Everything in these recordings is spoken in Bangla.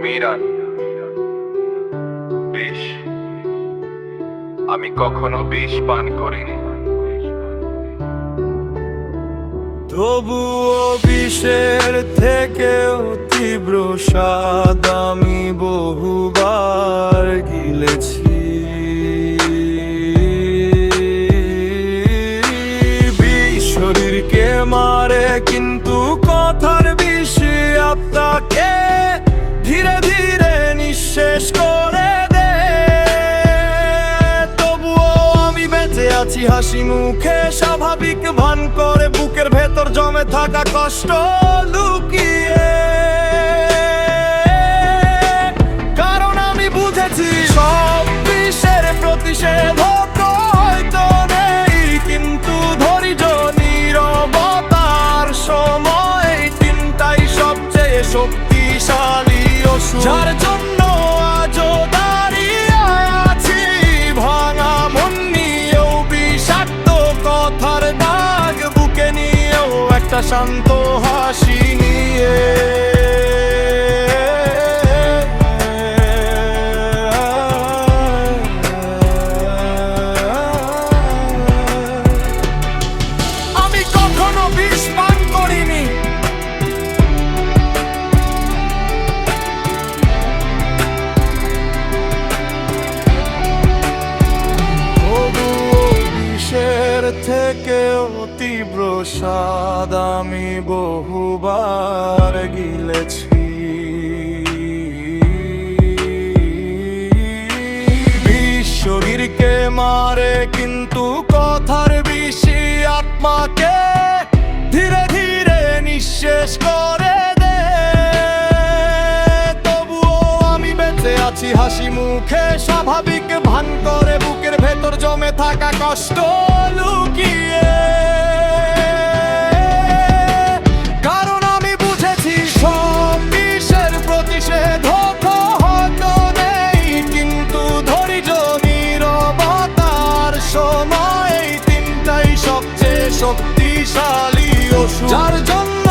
মিরান। বিষ, আমি কখনো বিষ পান করিনি। তবুও বিষের থেকেও তীব্র স্বাদ আমি বহুবার গিলেছি। বিষ শরীরকে মারে কিন্তু কথার বিষে আত্মাকে ধীরে ধীরে নিঃশেষ করে দে। তবুও আমি বেঁচে আছি হাসি মুখে, স্বাভাবিক ভান করে বুকের ভেতর জমে থাকা কষ্ট লুকিয়ে। কারণ আমি বুঝেছি সব বিষের প্রতিষেধক হয়তো নেই, কিন্তু ধৈর্য নীরবতার সময় তিনটাই সবচেয়ে শক্তিশালী ওষুধ। যার জন্য আজও দাঁড়িয়ে আছি ভাঙা মন নিয়েও, বিষাক্ত কথার দাগ বুকে নিয়েও, একটা শান্ত হাসি নিয়ে। আমি কখনো বিষ পান করিনি। বিষের থেকেও তীব্র স্বাদ আমি বহুবার গিলেছি। বিষ শরীরকে মারে কিন্তু কথার বিষি আত্মাকে ধীরে ধীরে নিঃশেষ করে দে। তবুও আমি বেঁচে আছি হাসি মুখে, স্বাভাবিক ভান করে বুকের ভেতর জমে থাকা কষ্ট লুকিয়ে। কারণ আমি বুঝেছি সব বিষের প্রতিষেধক হয়তো নেই, কিন্তু ধৈর্য নীরবতার সময় তিনটাই সবচেয়ে শক্তিশালী ওষুধ। যার জন্য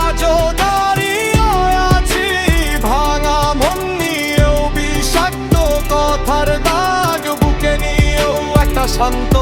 আজও দাঁড়িয়ে আছি ভাঙা মন নিয়েও, বিষাক্ত কথার দাগ বুকে নিয়েও, একটা শান্ত